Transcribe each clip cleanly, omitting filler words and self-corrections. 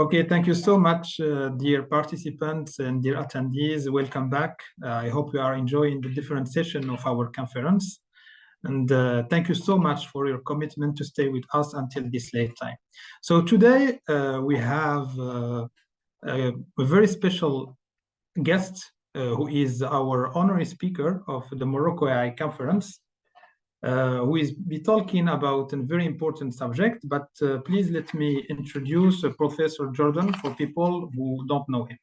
Okay, thank you so much, dear participants and dear attendees. Welcome back. I hope you are enjoying the different session of our conference. And thank you so much for your commitment to stay with us until this late time. So today we have a very special guest who is our honorary speaker of the MoroccoAI conference. Who is be talking about a very important subject, but please let me introduce Professor Jordan for people who don't know him.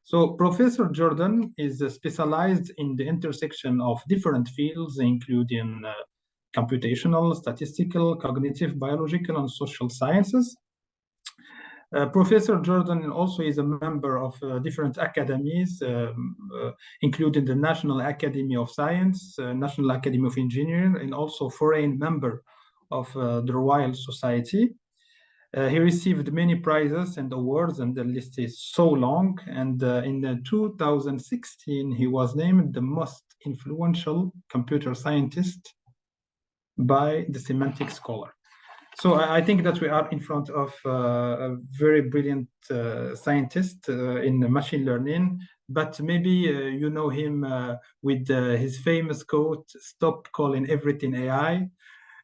So Professor Jordan is specialized in the intersection of different fields, including computational, statistical, cognitive, biological, and social sciences. Professor Jordan also is a member of different academies, including the National Academy of Science, National Academy of Engineering, and also foreign member of the Royal Society. He received many prizes and awards, and the list is so long. And in 2016, he was named the most influential computer scientist by the Semantic Scholar. So I think that we are in front of a very brilliant scientist in machine learning, but maybe you know him with his famous quote, "Stop calling everything AI,"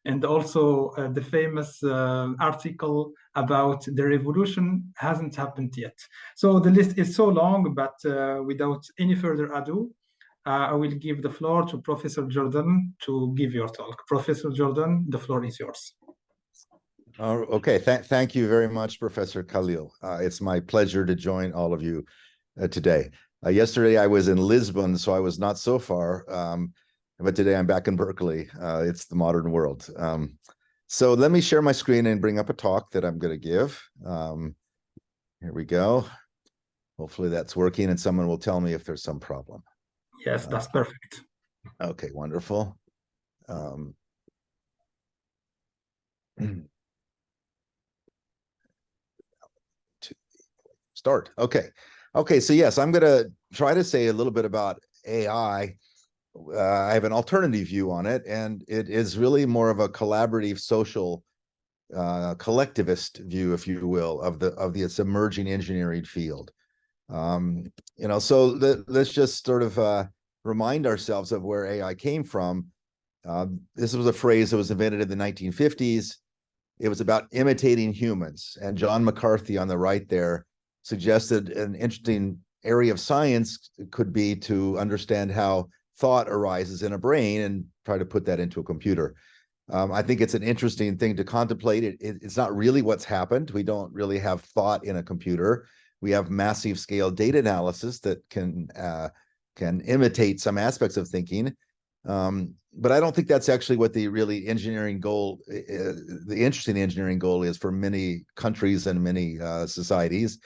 and also the famous article about the revolution hasn't happened yet. So the list is so long, but without any further ado, I will give the floor to Professor Jordan to give your talk. Professor Jordan, the floor is yours. Okay, thank you very much, Professor Khalil. It's my pleasure to join all of you today. Yesterday I was in Lisbon, so I was not so far, but today I'm back in Berkeley. It's the modern world. So let me share my screen and bring up a talk that I'm going to give. Here we go. Hopefully that's working, and someone will tell me if there's some problem. Yes, that's perfect. Okay, wonderful. Start. Okay, so yes, I'm going to try to say a little bit about AI. I have an alternative view on it, and it is really more of a collaborative, social, collectivist view, if you will, of this emerging engineering field. So let's just sort of remind ourselves of where AI came from. This was a phrase that was invented in the 1950s. It was about imitating humans, and John McCarthy on the right there suggested an interesting area of science could be to understand how thought arises in a brain and try to put that into a computer. I think it's an interesting thing to contemplate. It's not really what's happened. We don't really have thought in a computer. We have massive scale data analysis that can imitate some aspects of thinking. But I don't think that's actually what the really engineering goal, the interesting engineering goal is for many countries and many societies.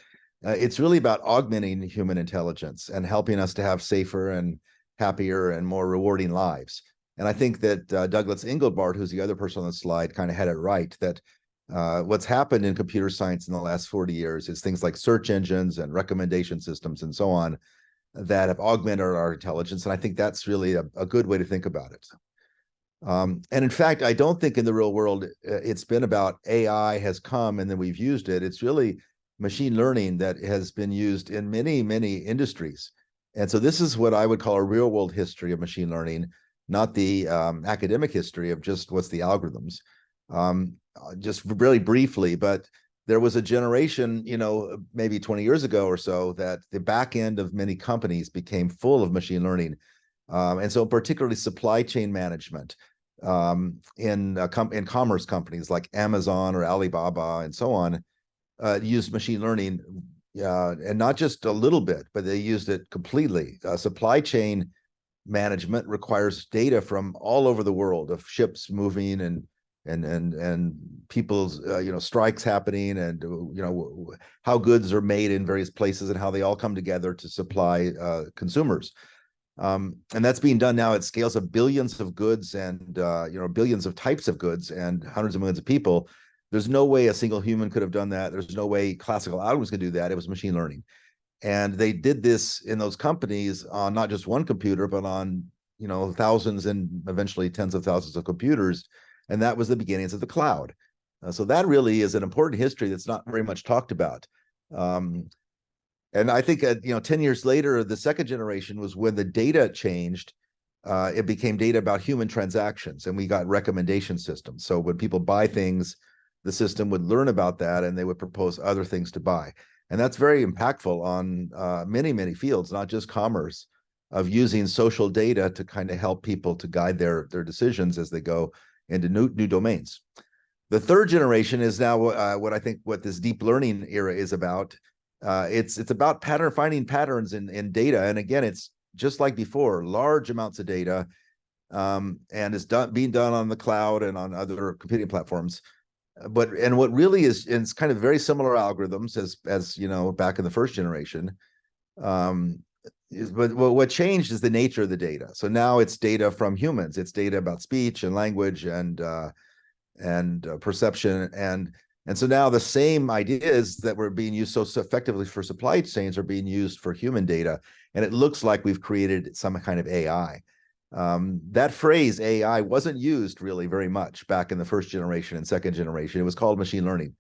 It's really about augmenting human intelligence and helping us to have safer and happier and more rewarding lives. And I think that Douglas Engelbart, who's the other person on the slide, kind of had it right, that what's happened in computer science in the last 40 years is things like search engines and recommendation systems and so on that have augmented our intelligence. And I think that's really a good way to think about it. And in fact, I don't think in the real world, it's been about AI has come and then we've used it. It's really machine learning that has been used in many, many industries. And so this is what I would call a real world history of machine learning, not the academic history of just what's the algorithms. Just really briefly, but there was a generation, maybe 20 years ago or so, that the back end of many companies became full of machine learning. And so particularly supply chain management in commerce companies like Amazon or Alibaba and so on, used machine learning, and not just a little bit, but they used it completely. Supply chain management requires data from all over the world of ships moving and people's strikes happening, and how goods are made in various places and how they all come together to supply consumers. And that's being done now at scales of billions of goods and billions of types of goods and hundreds of millions of people. There's no way a single human could have done that. There's no way classical algorithms could do that. It was machine learning. And they did this in those companies on not just one computer, but on thousands and eventually tens of thousands of computers. And that was the beginnings of the cloud. So that really is an important history that's not very much talked about. And I think, 10 years later, the second generation was when the data changed. It became data about human transactions, and we got recommendation systems. So when people buy things, the system would learn about that, and they would propose other things to buy. And that's very impactful on many, many fields, not just commerce, of using social data to kind of help people to guide their decisions as they go into new domains. The third generation is now what this deep learning era is about. It's about finding patterns in data. And again, it's just like before, large amounts of data, and it's being done on the cloud and on other computing platforms. But what really is, and it's kind of very similar algorithms as back in the first generation. But what changed is the nature of the data. So now it's data from humans. It's data about speech and language and perception, and so now the same ideas that were being used so effectively for supply chains are being used for human data, and it looks like we've created some kind of AI. That phrase AI wasn't used really very much back in the first generation and second generation. It was called machine learning.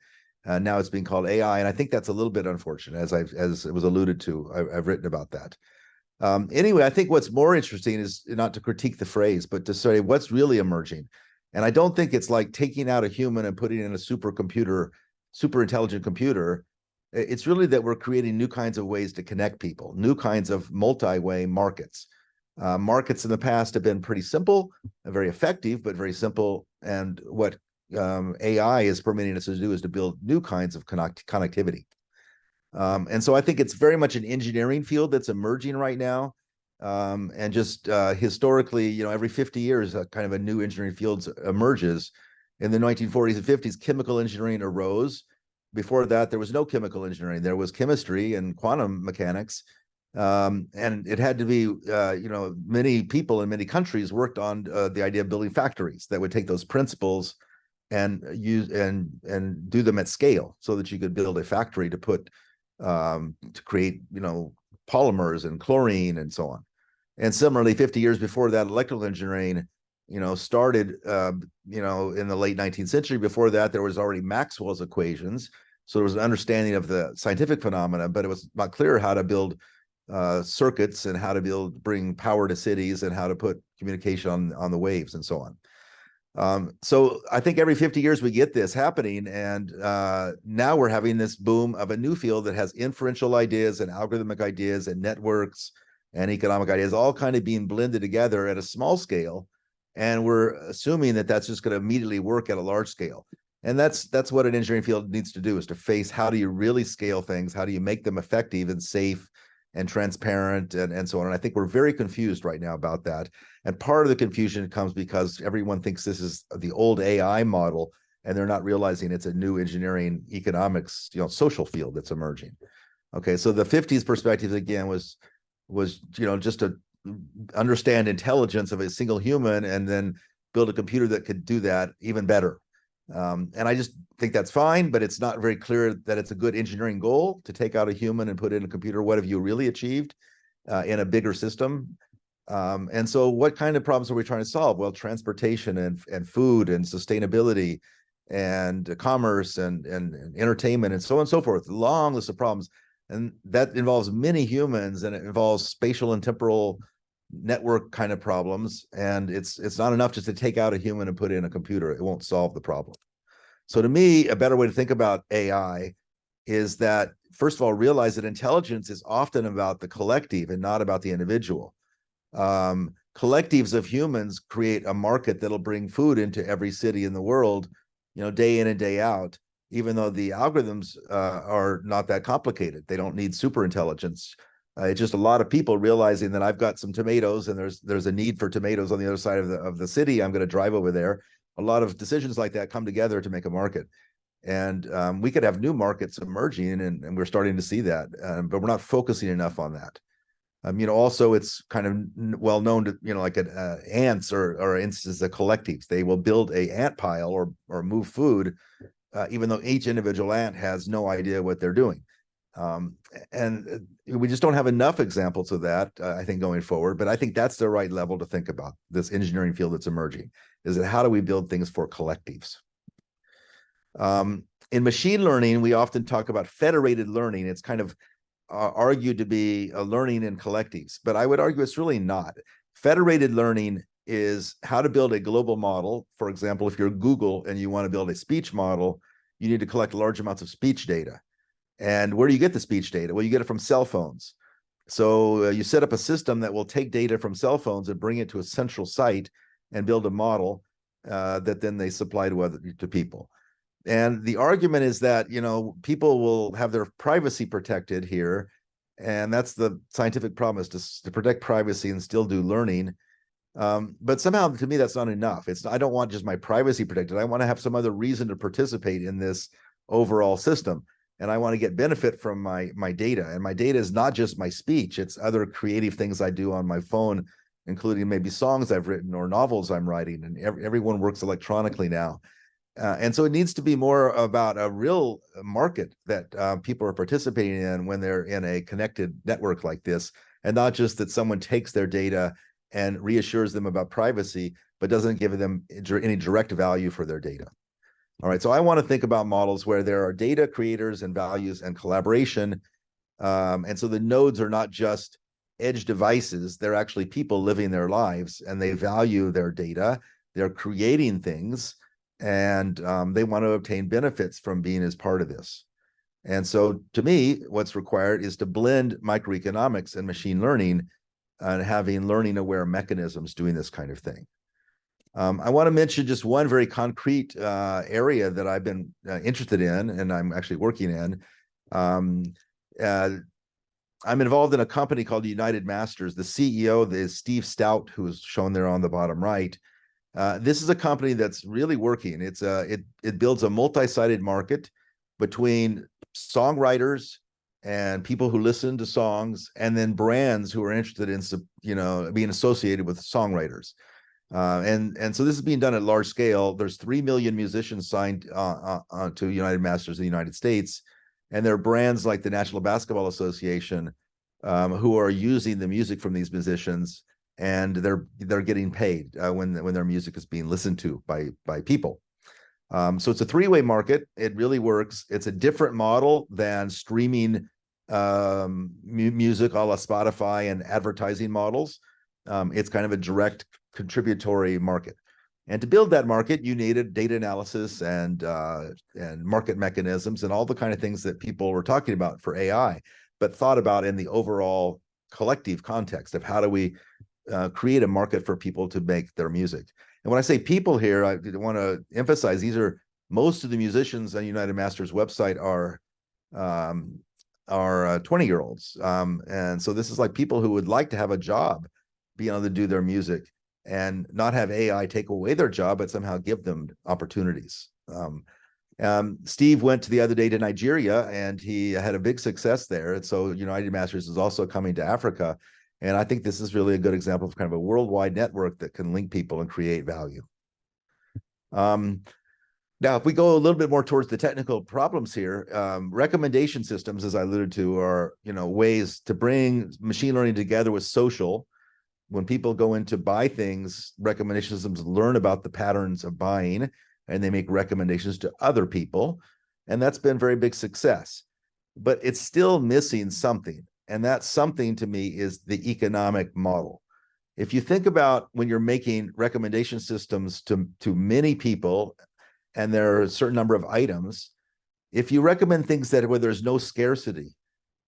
Now it's being called AI, and I think that's a little bit unfortunate, as it was alluded to. I've written about that. Anyway, I think what's more interesting is not to critique the phrase, but to say what's really emerging. And I don't think it's like taking out a human and putting in a super intelligent computer. It's really that we're creating new kinds of ways to connect people, new kinds of multi-way markets. Markets in the past have been pretty simple, very effective, but very simple. And what AI is permitting us to do is to build new kinds of connectivity. And so I think it's very much an engineering field that's emerging right now. And just historically, every 50 years, kind of a new engineering field emerges. In the 1940s and 50s, chemical engineering arose. Before that, there was no chemical engineering. There was chemistry and quantum mechanics. And it had to be, many people in many countries worked on the idea of building factories that would take those principles and use and do them at scale, so that you could build a factory to put to create, polymers and chlorine and so on. And similarly, 50 years before that, electrical engineering, started, in the late 19th century. Before that, there was already Maxwell's equations. So there was an understanding of the scientific phenomena, but it was not clear how to build circuits and how to bring power to cities and how to put communication on the waves and so on. So I think every 50 years we get this happening, and now we're having this boom of a new field that has inferential ideas and algorithmic ideas and networks and economic ideas all kind of being blended together at a small scale, and we're assuming that that's just going to immediately work at a large scale. And that's what an engineering field needs to do, is to face how do you really scale things, how do you make them effective and safe and transparent and so on. And I think we're very confused right now about that. And part of the confusion comes because everyone thinks this is the old AI model, and they're not realizing it's a new engineering, economics, social field that's emerging. Okay, so the 50s perspective again was just to understand intelligence of a single human and then build a computer that could do that even better. And I just think that's fine, but it's not very clear that it's a good engineering goal to take out a human and put it in a computer. What have you really achieved in a bigger system? And so what kind of problems are we trying to solve? Well, transportation and food and sustainability and commerce and entertainment and so on and so forth. Long list of problems. And that involves many humans, and it involves spatial and temporal network kind of problems. And it's not enough just to take out a human and put in a computer. It won't solve the problem. So to me, a better way to think about AI is that, first of all, realize that intelligence is often about the collective and not about the individual. Collectives of humans create a market that'll bring food into every city in the world, day in and day out, even though the algorithms are not that complicated. They don't need super intelligence. It's just a lot of people realizing that I've got some tomatoes and there's a need for tomatoes on the other side of the city. I'm going to drive over there. A lot of decisions like that come together to make a market. And we could have new markets emerging, and we're starting to see that, but we're not focusing enough on that. Also, it's kind of well known to, like ants or instances of collectives. They will build a ant pile or move food, even though each individual ant has no idea what they're doing. And we just don't have enough examples of that, I think, going forward. But I think that's the right level to think about this engineering field that's emerging, is that how do we build things for collectives? In machine learning, we often talk about federated learning. It's kind of argued to be a learning in collectives, but I would argue it's really not. Federated learning is how to build a global model. For example, if you're Google and you want to build a speech model, you need to collect large amounts of speech data. And where do you get the speech data? Well, you get it from cell phones. So you set up a system that will take data from cell phones and bring it to a central site and build a model that then they supply to people. And the argument is that, you know, people will have their privacy protected here. And that's the scientific promise, to protect privacy and still do learning. But somehow, to me, that's not enough. I don't want just my privacy protected. I want to have some other reason to participate in this overall system. And I want to get benefit from my data. And my data is not just my speech. It's other creative things I do on my phone, including maybe songs I've written or novels I'm writing. And everyone works electronically now. And so it needs to be more about a real market that people are participating in when they're in a connected network like this, and not just that someone takes their data and reassures them about privacy, but doesn't give them any direct value for their data. All right, so I want to think about models where there are data creators and values and collaboration. And so the nodes are not just edge devices, they're actually people living their lives, and they value their data, they're creating things, and they want to obtain benefits from being as part of this. And so to me, what's required is to blend microeconomics and machine learning and having learning aware mechanisms doing this kind of thing. I want to mention just one very concrete area that I've been interested in, and I'm actually working in. I'm involved in a company called United Masters. The CEO is Steve Stout, who is shown there on the bottom right. This is a company that's really working. It builds a multi-sided market between songwriters and people who listen to songs, and then brands who are interested in, you know, being associated with songwriters. And so this is being done at large scale. There's 3 million musicians signed to United Masters in the United States, and there are brands like the National Basketball Association who are using the music from these musicians, and they're getting paid when their music is being listened to by people. So it's a three-way market. It really works. It's a different model than streaming music a la Spotify and advertising models. It's kind of a direct contributory market. And to build that market, you needed data analysis and market mechanisms and all the kind of things that people were talking about for AI, but thought about in the overall collective context of how do we create a market for people to make their music. And when I say people here, I want to emphasize most of the musicians on United Masters website are 20-year-olds. And so this is like people who would like to have a job, being able to do their music and not have AI take away their job, but somehow give them opportunities. Steve went the other day to Nigeria, and he had a big success there. And so United Masters is also coming to Africa. And I think this is really a good example of kind of a worldwide network that can link people and create value. Now, if we go a little bit more towards the technical problems here, recommendation systems, as I alluded to, are ways to bring machine learning together with social. When people go in to buy things, recommendation systems learn about the patterns of buying, and they make recommendations to other people. And that's been very big success. But it's still missing something. And that something to me is the economic model. If you think about when you're making recommendation systems to many people, and there are a certain number of items, if you recommend things where there's no scarcity,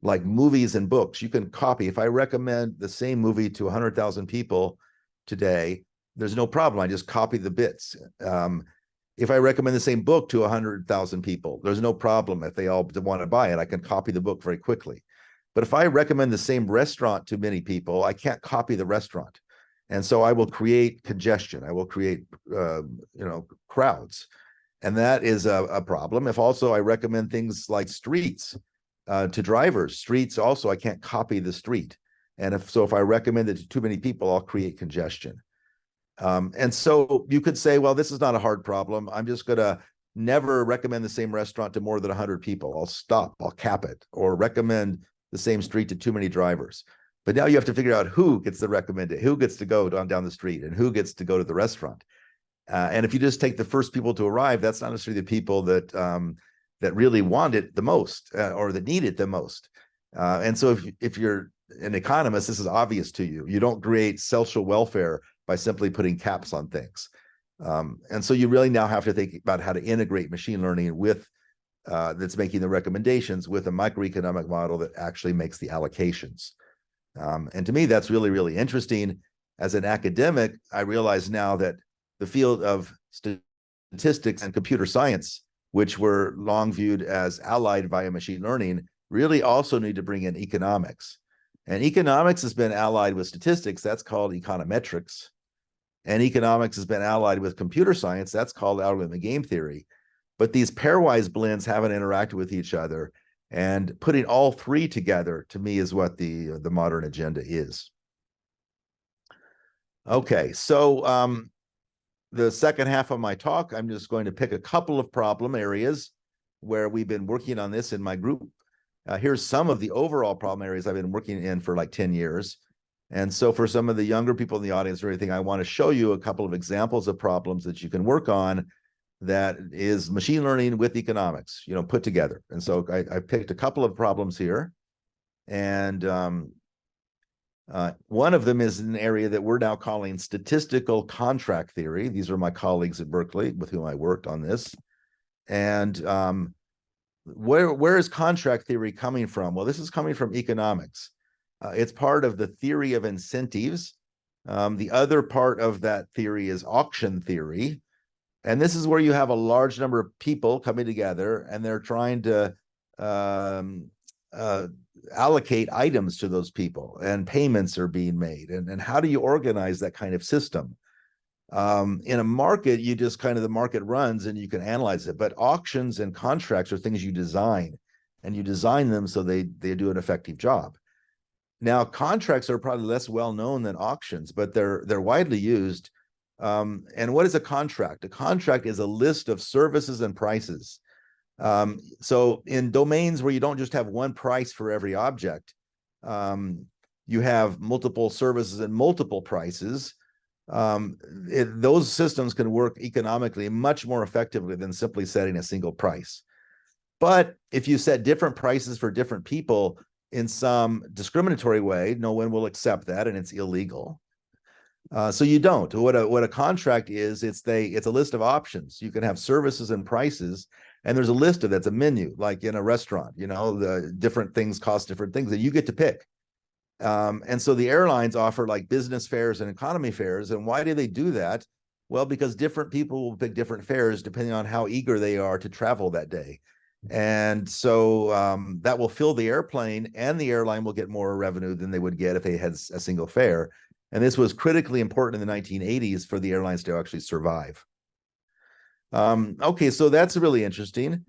like movies and books, you can copy. If I recommend the same movie to 100,000 people today, there's no problem. I just copy the bits. If I recommend the same book to 100,000 people, there's no problem. If they all want to buy it, I can copy the book very quickly. But if I recommend the same restaurant to many people, I can't copy the restaurant. And so I will create congestion. I will create, crowds. And that is a problem. If also I recommend things like streets to drivers, streets also, I can't copy the street. And if I recommend it to too many people, I'll create congestion. And so you could say, well, this is not a hard problem. I'm just going to never recommend the same restaurant to more than 100 people. I'll stop, I'll cap it, or recommend the same street to too many drivers. But now you have to figure out who gets to recommend it, who gets to go down the street, and who gets to go to the restaurant. And if you just take the first people to arrive, that's not necessarily the people that that really want it the most or that need it the most. And so if you're an economist, this is obvious to you. You don't create social welfare by simply putting caps on things. And so you really now have to think about how to integrate machine learning with that's making the recommendations with a microeconomic model that actually makes the allocations. And to me, that's really, really interesting. As an academic, I realize now that the field of statistics and computer science, which were long viewed as allied via machine learning, really also need to bring in economics. And economics has been allied with statistics. That's called econometrics. And economics has been allied with computer science. That's called algorithmic game theory. But these pairwise blends haven't interacted with each other. And putting all three together, to me, is what the modern agenda is. Okay, so the second half of my talk, I'm just going to pick a couple of problem areas where we've been working on this in my group. Here's some of the overall problem areas I've been working in for like 10 years. And so for some of the younger people in the audience or anything, I want to show you a couple of examples of problems that you can work on that is machine learning with economics, put together. And so I picked a couple of problems here. And one of them is an area that we're now calling statistical contract theory. These are my colleagues at Berkeley with whom I worked on this. And where is contract theory coming from? Well, this is coming from economics. It's part of the theory of incentives. The other part of that theory is auction theory. And this is where you have a large number of people coming together and they're trying to allocate items to those people, and payments are being made. And how do you organize that kind of system? In a market, you just the market runs and you can analyze it. But auctions and contracts are things you design, and you design them so they do an effective job. Now, contracts are probably less well known than auctions, but they're widely used. And what is a contract? A contract is a list of services and prices. So in domains where you don't just have one price for every object, you have multiple services and multiple prices. Those systems can work economically much more effectively than simply setting a single price. But if you set different prices for different people in some discriminatory way, no one will accept that, and it's illegal. So you don't. What a contract is, it's a list of options. You can have services and prices, and there's a list of that's a menu, like in a restaurant. The different things cost different things, and you get to pick. And so the airlines offer like business fares and economy fares. And why do they do that? Well, because different people will pick different fares depending on how eager they are to travel that day. And so that will fill the airplane, and the airline will get more revenue than they would get if they had a single fare. And this was critically important in the 1980s for the airlines to actually survive. Okay, so that's really interesting.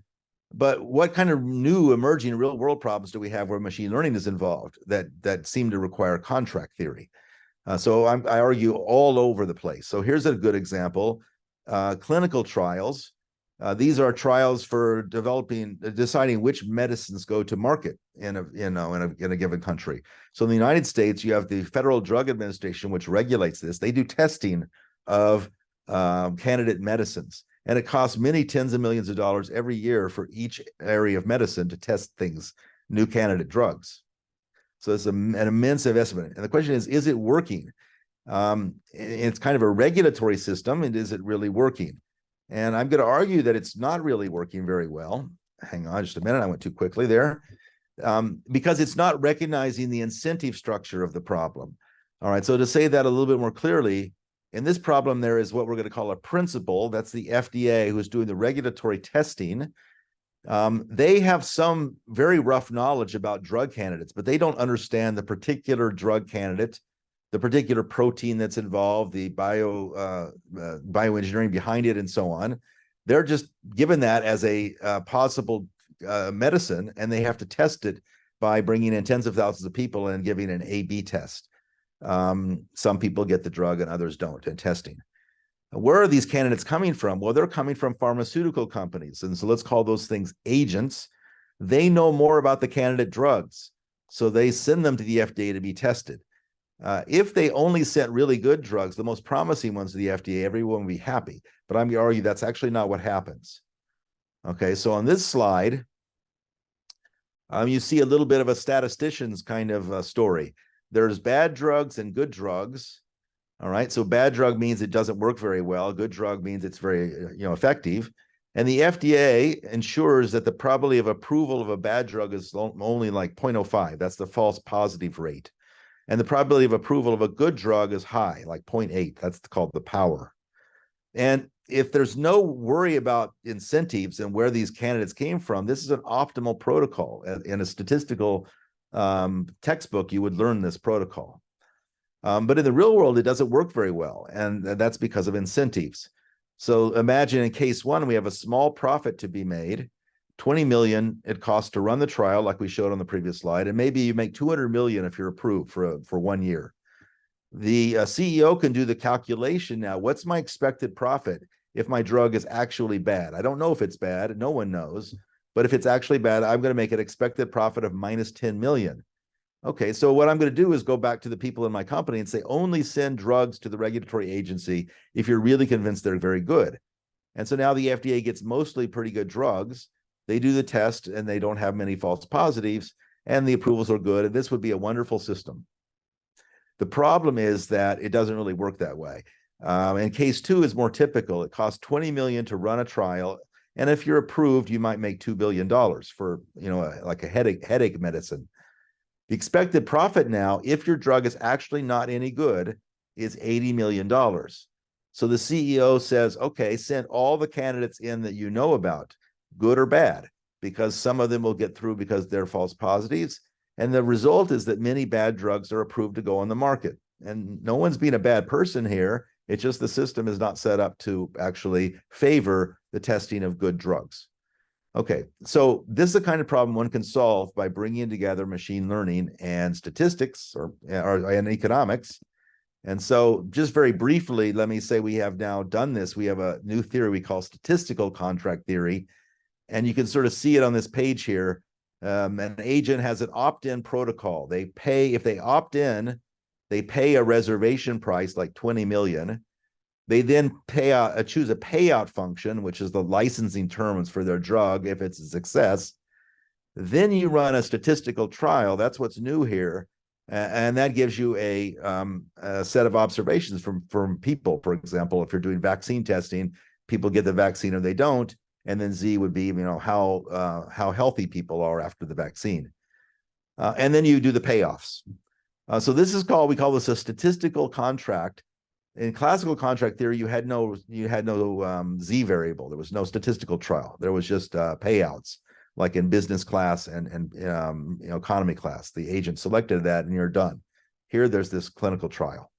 But what kind of new emerging real world problems do we have where machine learning is involved that seem to require contract theory? So I argue all over the place. So here's a good example. Clinical trials. These are trials for deciding which medicines go to market in a given country. So in the United States, you have the Federal Drug Administration, which regulates this. They do testing of candidate medicines, and it costs many tens of millions of dollars every year for each area of medicine to test things, new candidate drugs. So it's an immense investment. And the question is it working? It's kind of a regulatory system, and is it really working? And I'm going to argue that it's not really working very well. Hang on just a minute. I went too quickly there. Because it's not recognizing the incentive structure of the problem. All right, so to say that a little bit more clearly, in this problem, there is what we're going to call a principal. That's the FDA who's doing the regulatory testing. They have some very rough knowledge about drug candidates, but they don't understand the particular drug candidate, the particular protein that's involved, the bioengineering behind it, and so on. They're just given that as a possible medicine, and they have to test it by bringing in tens of thousands of people and giving an A/B test. Some people get the drug and others don't in testing. Where are these candidates coming from? Well, they're coming from pharmaceutical companies. And so let's call those things agents. They know more about the candidate drugs, so they send them to the FDA to be tested. If they only sent really good drugs, the most promising ones to the FDA, everyone would be happy. But I'm going to argue that's actually not what happens. Okay, so on this slide, you see a little bit of a statistician's kind of story. There's bad drugs and good drugs. All right, so bad drug means it doesn't work very well. Good drug means it's very, effective. And the FDA ensures that the probability of approval of a bad drug is only like 0.05. That's the false positive rate. And the probability of approval of a good drug is high, like 0.8. That's called the power. And if there's no worry about incentives and where these candidates came from, this is an optimal protocol. In a statistical textbook, you would learn this protocol. But in the real world, it doesn't work very well. And that's because of incentives. So imagine in case one, we have a small profit to be made, 20 million it costs to run the trial, like we showed on the previous slide. And maybe you make 200 million if you're approved for 1 year. The CEO can do the calculation now. What's my expected profit if my drug is actually bad? I don't know if it's bad. No one knows. But if it's actually bad, I'm going to make an expected profit of minus 10 million. Okay, so what I'm going to do is go back to the people in my company and say, only send drugs to the regulatory agency if you're really convinced they're very good. And so now the FDA gets mostly pretty good drugs. They do the test and they don't have many false positives and the approvals are good. And this would be a wonderful system. The problem is that it doesn't really work that way. And case two is more typical. It costs 20 million to run a trial. And if you're approved, you might make $2 billion for, like a headache medicine. The expected profit now, if your drug is actually not any good, is $80 million. So the CEO says, okay, send all the candidates in that you know about, good or bad, because some of them will get through because they're false positives. And the result is that many bad drugs are approved to go on the market. And no one's being a bad person here. It's just the system is not set up to actually favor the testing of good drugs. Okay, so this is the kind of problem one can solve by bringing together machine learning and statistics and economics. And so just very briefly, let me say we have now done this. We have a new theory we call statistical contract theory. And you can sort of see it on this page here. An agent has an opt-in protocol. They pay, if they opt in, they pay a reservation price like 20 million. They then choose a payout function, which is the licensing terms for their drug if it's a success. Then you run a statistical trial. That's what's new here. And that gives you a set of observations from people. For example, if you're doing vaccine testing, people get the vaccine or they don't. And then Z would be, how healthy people are after the vaccine. And then you do the payoffs. So this is we call this a statistical contract. In classical contract theory, you had no Z variable. There was no statistical trial. There was just payouts, like in business class and economy class. The agent selected that, and you're done. Here, there's this clinical trial.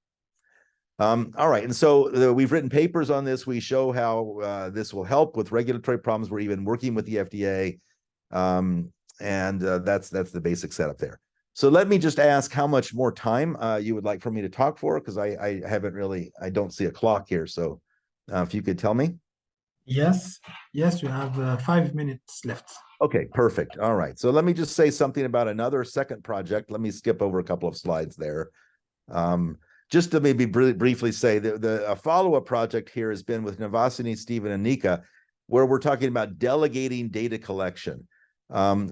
All right, and so we've written papers on this. We show how this will help with regulatory problems. We're even working with the FDA, and that's the basic setup there. So let me just ask how much more time you would like for me to talk for, because I don't see a clock here. So if you could tell me. Yes, you have 5 minutes left. Okay, perfect. All right. So let me just say something about another second project. Let me skip over a couple of slides there. Just to maybe briefly say a follow-up project here has been with Navasini, Stephen, and Nika, where we're talking about delegating data collection.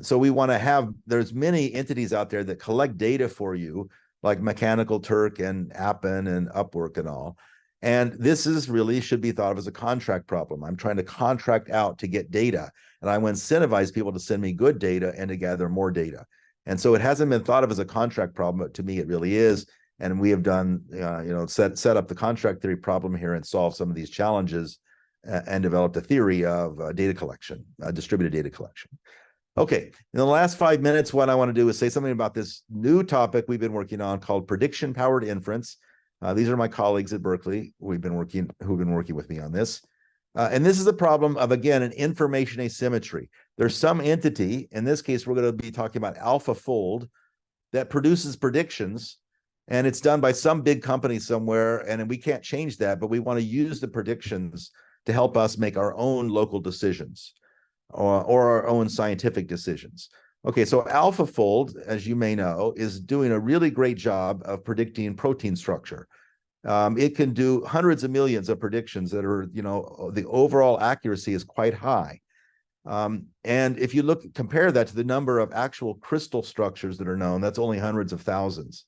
So we want to there's many entities out there that collect data for you, like Mechanical Turk and Appen and Upwork and all. And this should be thought of as a contract problem. I'm trying to contract out to get data, and I want to incentivize people to send me good data and to gather more data. And so it hasn't been thought of as a contract problem, but to me it really is. And we have done, set up the contract theory problem here and solved some of these challenges and developed a theory of data collection, distributed data collection. Okay, in the last 5 minutes, what I want to do is say something about this new topic we've been working on called prediction-powered inference. These are my colleagues at Berkeley who've been working with me on this. And this is a problem of, again, an information asymmetry. There's some entity, in this case, we're going to be talking about AlphaFold, that produces predictions, and it's done by some big company somewhere, and we can't change that, but we want to use the predictions to help us make our own local decisions or our own scientific decisions. Okay, so AlphaFold, as you may know, is doing a really great job of predicting protein structure. It can do hundreds of millions of predictions that are, the overall accuracy is quite high. And if you compare that to the number of actual crystal structures that are known, that's only hundreds of thousands.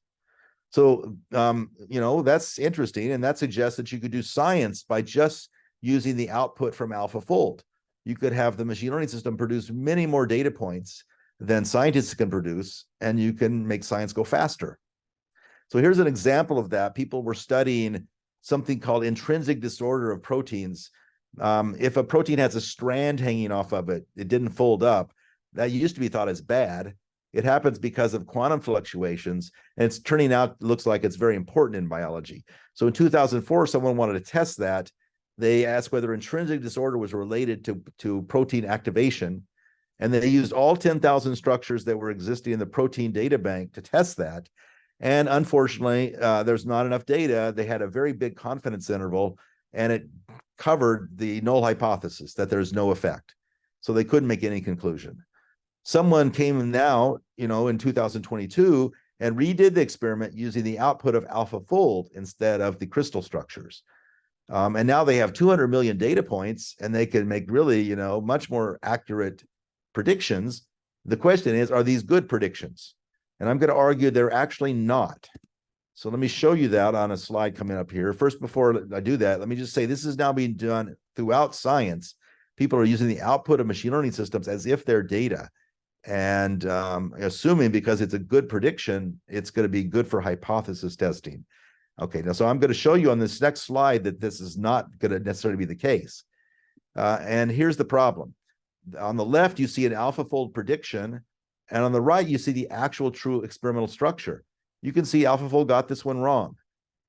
So, that's interesting. And that suggests that you could do science by just using the output from AlphaFold. You could have the machine learning system produce many more data points than scientists can produce, and you can make science go faster. So here's an example of that. People were studying something called intrinsic disorder of proteins. If a protein has a strand hanging off of it, it didn't fold up, that used to be thought as bad. It happens because of quantum fluctuations, and it's turning out, looks like it's very important in biology. So in 2004, someone wanted to test that. They asked whether intrinsic disorder was related to protein activation, and they used all 10,000 structures that were existing in the protein data bank to test that. And unfortunately, there's not enough data. They had a very big confidence interval, and it covered the null hypothesis that there's no effect. So they couldn't make any conclusion. Someone came now, in 2022 and redid the experiment using the output of AlphaFold instead of the crystal structures. And now they have 200 million data points, and they can make really, much more accurate predictions. The question is, are these good predictions? And I'm going to argue they're actually not. So let me show you that on a slide coming up here. First, before I do that, let me just say this is now being done throughout science. People are using the output of machine learning systems as if they're data, and assuming because it's a good prediction, it's going to be good for hypothesis testing. Okay, now so I'm going to show you on this next slide that this is not going to necessarily be the case. And here's the problem. On the left, you see an AlphaFold prediction, and on the right, you see the actual true experimental structure. You can see AlphaFold got this one wrong.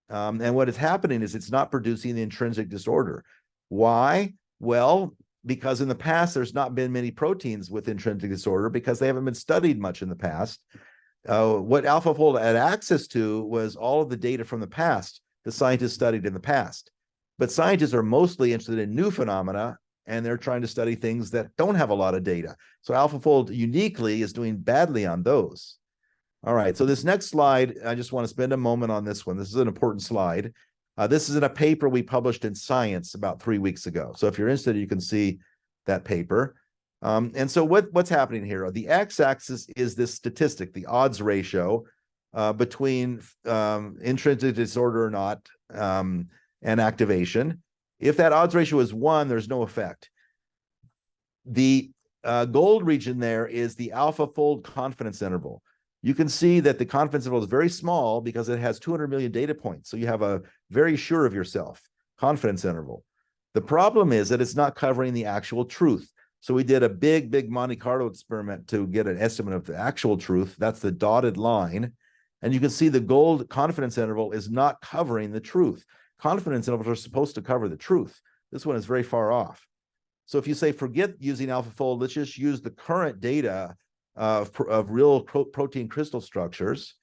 And what is happening is it's not producing the intrinsic disorder. Why? Well, because in the past, there's not been many proteins with intrinsic disorder because they haven't been studied much in the past. What AlphaFold had access to was all of the data from the past the scientists studied in the past. But scientists are mostly interested in new phenomena, and they're trying to study things that don't have a lot of data. So AlphaFold uniquely is doing badly on those. All right, so this next slide, I just want to spend a moment on this one. This is an important slide. This is in a paper we published in Science about 3 weeks ago. So if you're interested, you can see that paper. And so what's happening here? The x-axis is this statistic, the odds ratio between intrinsic disorder or not and activation. If that odds ratio is 1, there's no effect. The gold region there is the AlphaFold confidence interval. You can see that the confidence interval is very small because it has 200 million data points. So you have a very sure of yourself confidence interval. The problem is that it's not covering the actual truth. So we did a big Monte Carlo experiment to get an estimate of the actual truth. That's the dotted line. And you can see the gold confidence interval is not covering the truth. Confidence intervals are supposed to cover the truth. This one is very far off. So if you say, forget using AlphaFold, let's just use the current data of real protein crystal structures.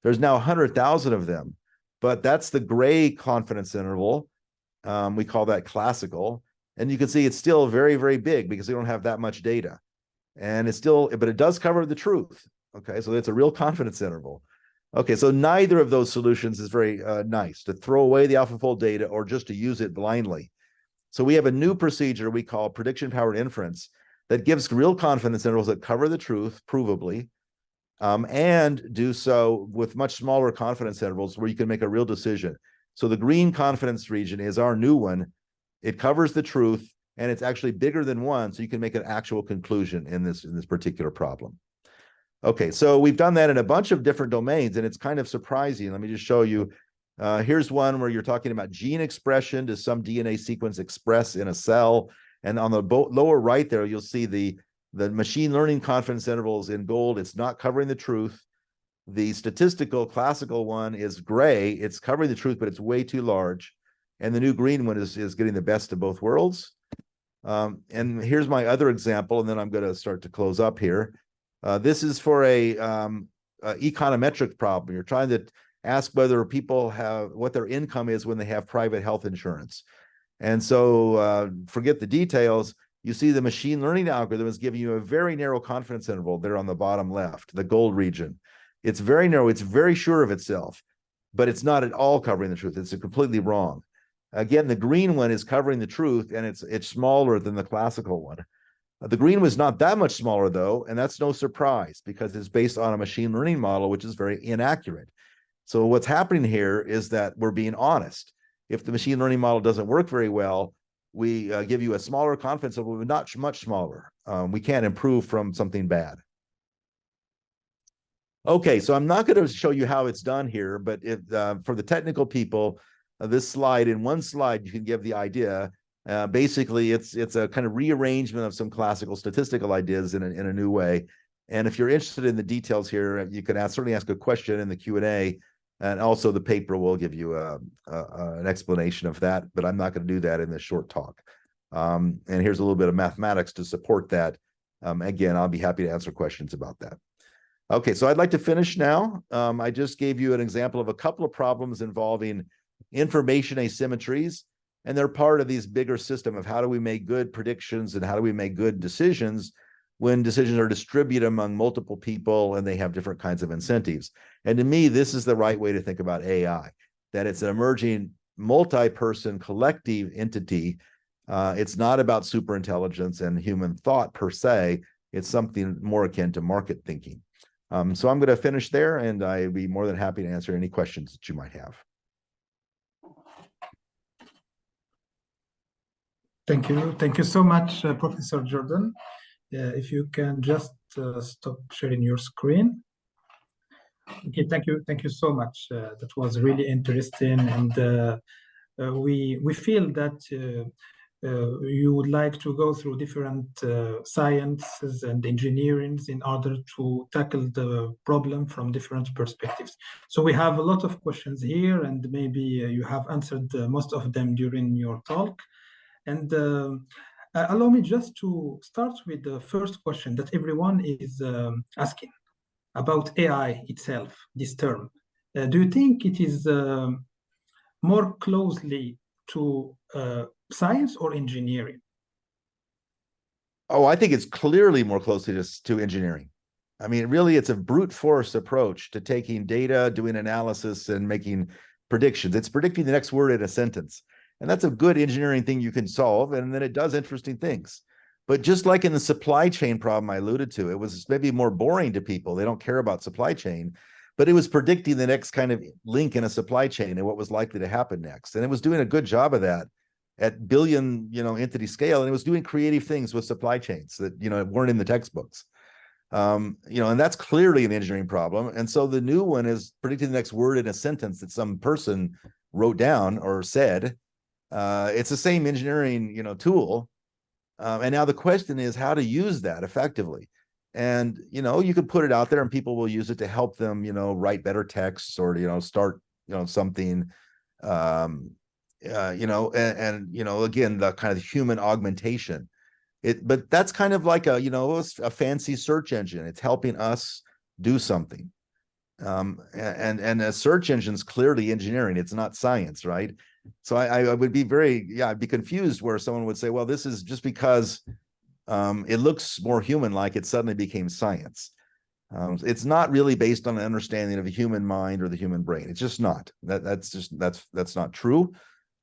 There's now 100,000 of them, but that's the gray confidence interval. We call that classical. And you can see it's still very, very big because we don't have that much data. And it's still, but it does cover the truth. Okay, so it's a real confidence interval. Okay, so neither of those solutions is very nice, to throw away the AlphaFold data or just to use it blindly. So we have a new procedure we call prediction-powered inference that gives real confidence intervals that cover the truth, provably, and do so with much smaller confidence intervals where you can make a real decision. So the green confidence region is our new one. It covers the truth, and it's actually bigger than 1, so you can make an actual conclusion in this particular problem. Okay, so we've done that in a bunch of different domains, and it's kind of surprising. Let me just show you. Here's one where you're talking about gene expression. Does some DNA sequence express in a cell? And on the lower right there, you'll see the machine learning confidence intervals in gold. It's not covering the truth. The statistical classical one is gray. It's covering the truth, but it's way too large. And the new green one is getting the best of both worlds. And here's my other example, and then I'm going to start to close up here. This is for a econometric problem. You're trying to ask whether people have what their income is when they have private health insurance. And so forget the details. You see the machine learning algorithm is giving you a very narrow confidence interval there on the bottom left, the gold region. It's very narrow. It's very sure of itself, but it's not at all covering the truth. It's completely wrong. Again, the green one is covering the truth, and it's smaller than the classical one. The green was not that much smaller though, and that's no surprise because it's based on a machine learning model, which is very inaccurate. So what's happening here is that we're being honest. If the machine learning model doesn't work very well, we give you a smaller confidence interval, but not much smaller. We can't improve from something bad. Okay, so I'm not going to show you how it's done here, but if for the technical people, this slide, in one slide, you can give the idea. Basically, it's a kind of rearrangement of some classical statistical ideas in a new way. And if you're interested in the details here, you can certainly ask a question in the Q&A, and also the paper will give you an explanation of that, but I'm not going to do that in this short talk. And here's a little bit of mathematics to support that. Again, I'll be happy to answer questions about that. Okay, so I'd like to finish now. I just gave you an example of a couple of problems involving information asymmetries, and they're part of these bigger system of how do we make good predictions and how do we make good decisions when decisions are distributed among multiple people and they have different kinds of incentives. And to me, this is the right way to think about AI, that it's an emerging multi-person collective entity. It's not about superintelligence and human thought per se. It's something more akin to market thinking. So I'm going to finish there, and I'd be more than happy to answer any questions that you might have. Thank you. Thank you so much, Professor Jordan. If you can just stop sharing your screen. Okay, thank you. Thank you so much. That was really interesting, and we feel that you would like to go through different sciences and engineering in order to tackle the problem from different perspectives. So we have a lot of questions here, and maybe you have answered most of them during your talk. And allow me just to start with the first question that everyone is asking about AI itself, this term. Do you think it is more closely to science or engineering? Oh, I think it's clearly more closely to engineering. I mean, really, it's a brute force approach to taking data, doing analysis, and making predictions. It's predicting the next word in a sentence. And that's a good engineering thing you can solve, and then it does interesting things. But just like in the supply chain problem I alluded to, it was maybe more boring to people. They don't care about supply chain, but it was predicting the next kind of link in a supply chain and what was likely to happen next. And it was doing a good job of that at billion, entity scale. And it was doing creative things with supply chains that, weren't in the textbooks. And that's clearly an engineering problem. And so the new one is predicting the next word in a sentence that some person wrote down or said. It's the same engineering, tool. And now the question is how to use that effectively. And, you could put it out there and people will use it to help them, write better texts or, start, something, and again, the kind of human augmentation. But that's kind of like a fancy search engine. It's helping us do something. And a search engine is clearly engineering. It's not science, right? So I would be I'd be confused where someone would say, well, this is just because it looks more human-like, it suddenly became science. It's not really based on an understanding of the human mind or the human brain. It's just not. That's not true.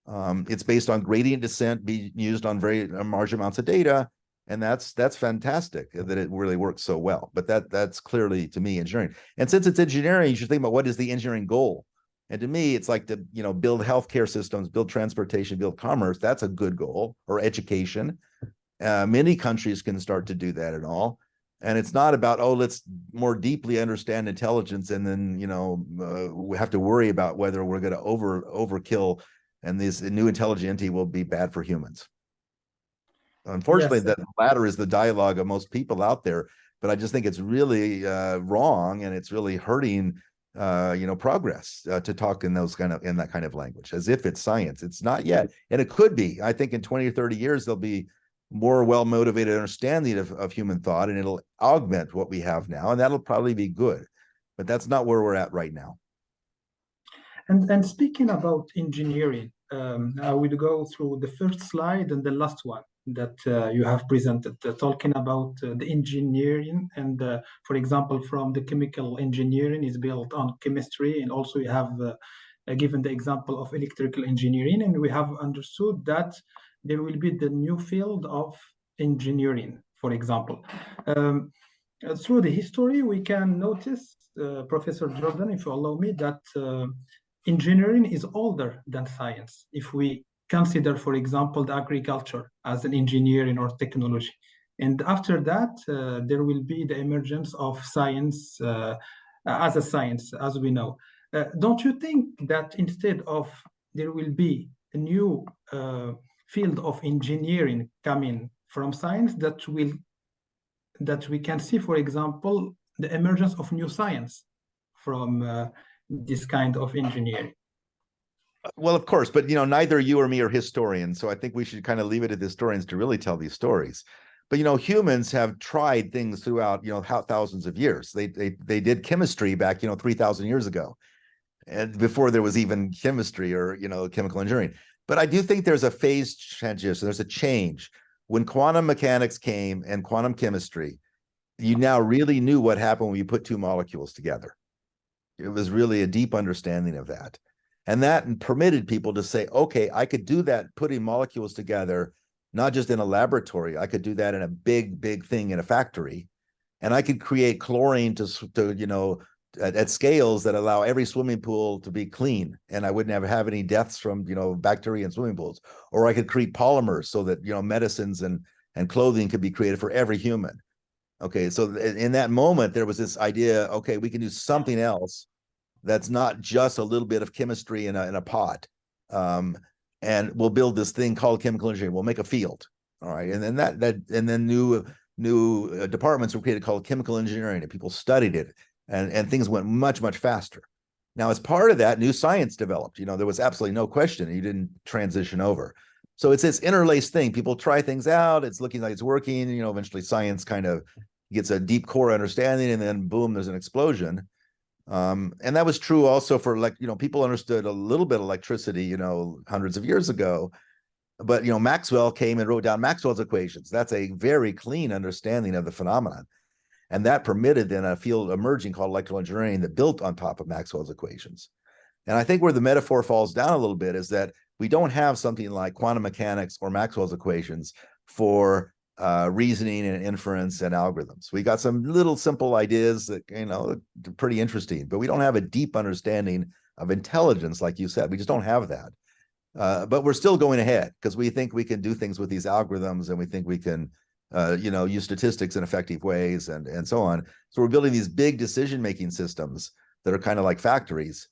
It's based on gradient descent being used on very large amounts of data, and that's fantastic that it really works so well. But that's clearly, to me, engineering. And since it's engineering, you should think about what is the engineering goal. And to me, it's like to build healthcare systems, build transportation, build commerce. That's a good goal, or education. Many countries can start to do that and all. And it's not about, let's more deeply understand intelligence, and then we have to worry about whether we're going to overkill, and this new intelligent entity will be bad for humans. Unfortunately, yes, the latter is the dialogue of most people out there. But I just think it's really wrong, and it's really hurting progress to talk in that kind of language as if it's science. It's not yet, and it could be. I think in 20 or 30 years there'll be more well-motivated understanding of human thought, and it'll augment what we have now, and that'll probably be good. But that's not where we're at right now. And speaking about engineering, I will go through the first slide and the last one that you have presented, talking about the engineering, and for example, from the chemical engineering is built on chemistry, and also you have given the example of electrical engineering, and we have understood that there will be the new field of engineering for example. Through the history, we can notice, Professor Jordan, if you allow me, that engineering is older than science. If we consider, for example, the agriculture as an engineering or technology. And after that, there will be the emergence of science as a science, as we know. Don't you think that instead of there will be a new field of engineering coming from science that we can see, for example, the emergence of new science from this kind of engineering? Well, of course, but neither you or me are historians, so I think we should kind of leave it to the historians to really tell these stories. But humans have tried things throughout thousands of years. They did chemistry back 3,000 years ago, and before there was even chemistry or chemical engineering. But I do think there's a phase transition. There's a change when quantum mechanics came and quantum chemistry. You now really knew what happened when you put two molecules together. It was really a deep understanding of that. And that permitted people to say, okay, I could do that, putting molecules together, not just in a laboratory. I could do that in a big thing in a factory. And I could create chlorine to at scales that allow every swimming pool to be clean. And I wouldn't have any deaths from, bacteria in swimming pools. Or I could create polymers so that, medicines and clothing could be created for every human. Okay, so in that moment, there was this idea, okay, we can do something else that's not just a little bit of chemistry in a pot. And we'll build this thing called chemical engineering. We'll make a field. All right. And then new departments were created called chemical engineering, and people studied it, and things went much faster. Now, as part of that, new science developed. There was absolutely no question. You didn't transition over. So it's this interlaced thing. People try things out. It's looking like it's working. Eventually science kind of gets a deep core understanding, and then boom, there's an explosion. And that was true also for people understood a little bit of electricity, hundreds of years ago. But, Maxwell came and wrote down Maxwell's equations. That's a very clean understanding of the phenomenon. And that permitted then a field emerging called electrical engineering that built on top of Maxwell's equations. And I think where the metaphor falls down a little bit is that we don't have something like quantum mechanics or Maxwell's equations for reasoning and inference and algorithms. We got some little simple ideas that, are pretty interesting, but we don't have a deep understanding of intelligence, like you said. We just don't have that. But we're still going ahead because we think we can do things with these algorithms, and we think we can, use statistics in effective ways and so on. So we're building these big decision-making systems that are kind of like factories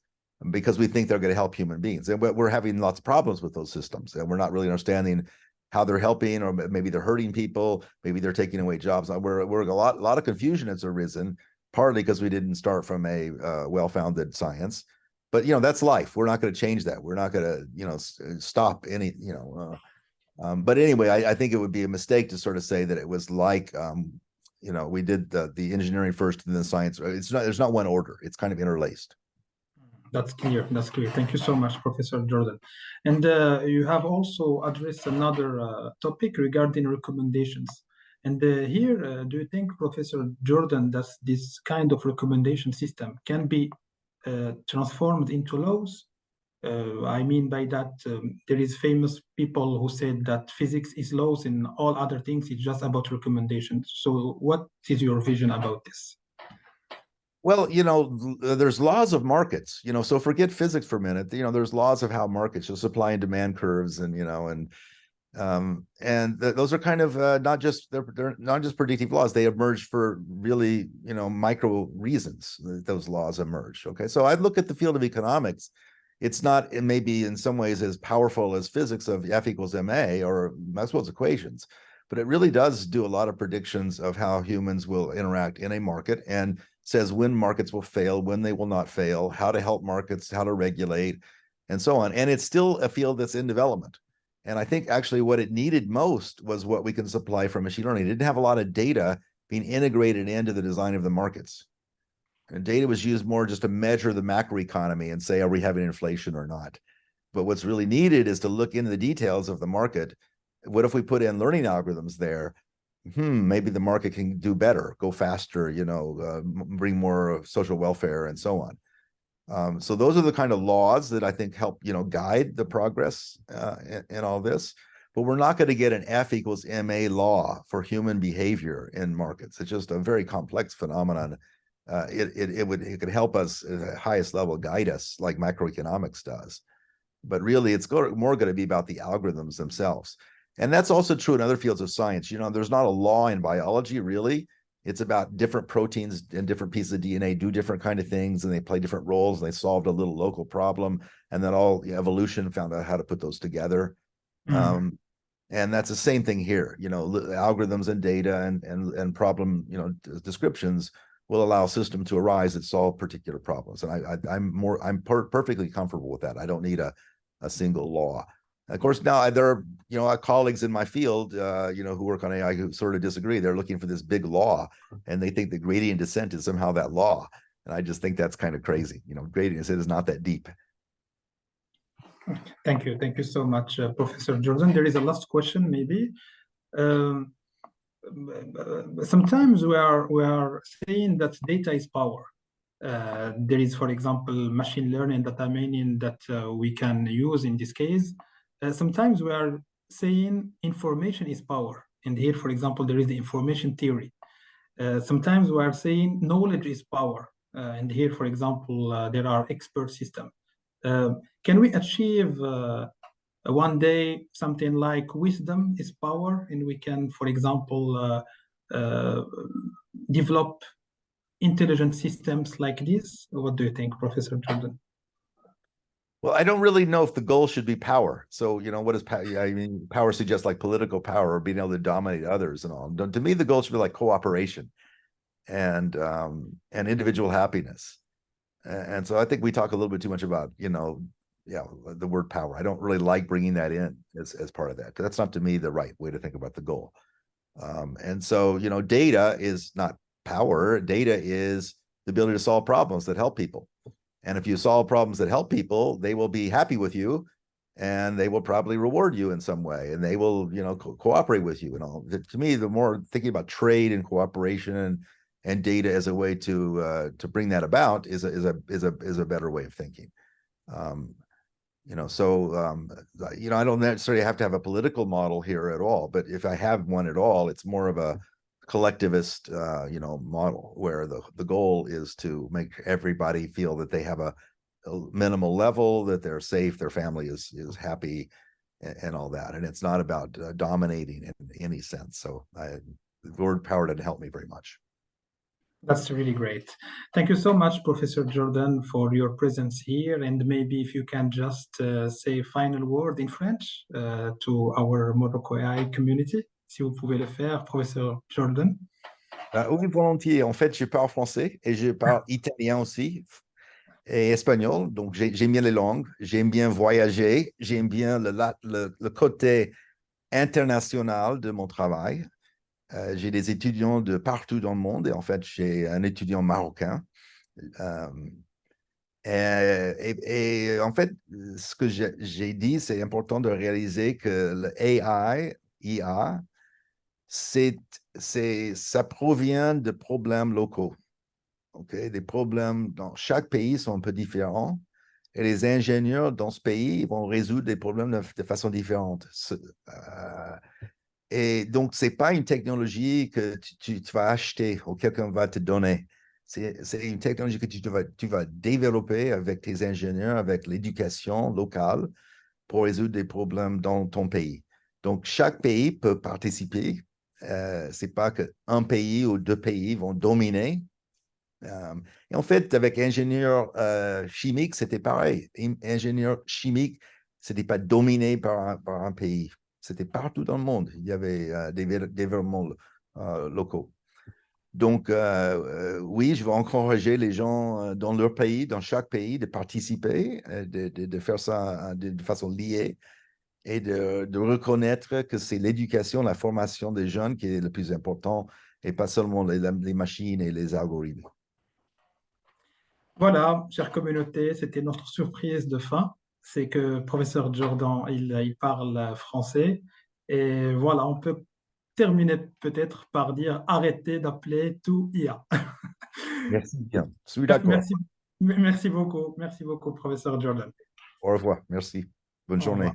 because we think they're going to help human beings. And we're having lots of problems with those systems, and we're not really understanding how they're helping, or maybe they're hurting people, maybe they're taking away jobs. We're a lot of confusion has arisen, partly because we didn't start from a well-founded science. But that's life. We're not going to change that. We're not going to stop any but anyway, I think it would be a mistake to sort of say that it was like we did the engineering first and then the science. There's not one order. It's kind of interlaced. That's clear. That's clear. Thank you so much, Professor Jordan. And you have also addressed another topic regarding recommendations. And here, do you think, Professor Jordan, that this kind of recommendation system can be transformed into laws? I mean by that, there is famous people who said that physics is laws and all other things is just about recommendations. So what is your vision about this? Well, there's laws of markets, so forget physics for a minute. There's laws of how markets, supply and demand curves, and those are kind of they're not just predictive laws. They emerge for really, micro reasons. Those laws emerge. Okay, so I look at the field of economics. It's not, it may be in some ways as powerful as physics of F equals ma or Maxwell's equations, but it really does do a lot of predictions of how humans will interact in a market, and says when markets will fail, when they will not fail, how to help markets, how to regulate, and so on. And it's still a field that's in development. And I think actually what it needed most was what we can supply from machine learning. It didn't have a lot of data being integrated into the design of the markets. And data was used more just to measure the macroeconomy and say, are we having inflation or not? But what's really needed is to look into the details of the market. What if we put in learning algorithms there? Maybe the market can do better, go faster, bring more social welfare and so on. So those are the kind of laws that I think help, guide the progress in all this. but we're not going to get an F equals MA law for human behavior in markets. It's just a very complex phenomenon. It could help us at the highest level, guide us like macroeconomics does. But really, it's more going to be about the algorithms themselves. And that's also true in other fields of science. You know, there's not a law in biology, really. It's about different proteins and different pieces of DNA do different kind of things, and they play different roles, and they solved a little local problem, and then all evolution found out how to put those together. And that's the same thing here. You know, algorithms and data and problem, you know, descriptions will allow a system to arise that solve particular problems. And I'm perfectly comfortable with that. I don't need a single law. Of course, now there are, you know, colleagues in my field, you know, who work on AI who sort of disagree. They're looking for this big law, and they think the gradient descent is somehow that law. And I just think that's kind of crazy. You know, gradient descent is not that deep. Thank you. Thank you so much, Professor Jordan. There is a last question, maybe. Sometimes we are saying that data is power. There is, for example, machine learning, data mining that we can use in this case. Sometimes we are saying information is power. And here, for example, there is the information theory. Sometimes we are saying knowledge is power. And here, for example, there are expert systems. Can we achieve one day something like wisdom is power, and we can, for example, develop intelligent systems like this? What do you think, Professor Jordan? Well, I don't really know if the goal should be power. So, you know, what is power? I mean, power suggests like political power or being able to dominate others and all. To me, the goal should be like cooperation and individual happiness. And so I think we talk a little bit too much about, you know, the word power. I don't really like bringing that in as part of that, because that's not, to me, the right way to think about the goal. And so, you know, data is not power. Data is the ability to solve problems that help people. And if you solve problems that help people, they will be happy with you, and they will probably reward you in some way, and they will, you know, cooperate with you and all. To me, the more thinking about trade and cooperation and data as a way to bring that about is a better way of thinking. You know, so you know, I don't necessarily have to have a political model here at all, but if I have one at all, it's more of a collectivist, you know, model where the goal is to make everybody feel that they have a minimal level, that they're safe, their family is happy, and all that. And it's not about dominating in any sense. So the word power didn't help me very much. That's really great. Thank you so much, Professor Jordan, for your presence here. And maybe if you can just say a final word in French to our MoroccoAI community, si vous pouvez le faire, Professor Jordan. Oui, volontiers. En fait, je parle français et je parle italien aussi et espagnol. Donc, j'aime bien les langues. J'aime bien voyager. J'aime bien le côté international de mon travail. J'ai des étudiants de partout dans le monde, et en fait, j'ai un étudiant marocain. Et en fait, ce que j'ai dit, c'est important de réaliser que le AI, IA, ça provient de problèmes locaux. Okay? Des problèmes dans chaque pays sont un peu différents, et les ingénieurs dans ce pays vont résoudre des problèmes de façon différente. Et donc, ce n'est pas une technologie que tu vas acheter ou quelqu'un va te donner. C'est une technologie que tu vas développer avec tes ingénieurs, avec l'éducation locale pour résoudre des problèmes dans ton pays. Donc, chaque pays peut participer. Ce n'est pas qu'un pays ou deux pays vont dominer. Et en fait, avec ingénieur chimique, c'était pareil. Ingénieur chimique, ce n'était pas dominé par un pays. C'était partout dans le monde. Il y avait des développements locaux. Donc, oui, je vais encourager les gens dans leur pays, dans chaque pays, de participer, de faire ça de façon liée, et de reconnaître que c'est l'éducation, la formation des jeunes qui est le plus important, et pas seulement les machines et les algorithmes. Voilà, chère communauté, c'était notre surprise de fin. C'est que professeur Jordan, il parle français. Et voilà, on peut terminer peut-être par dire arrêtez d'appeler tout IA. Merci bien. Je suis d'accord. Merci beaucoup, professeur Jordan. Au revoir. Merci. Bonne journée.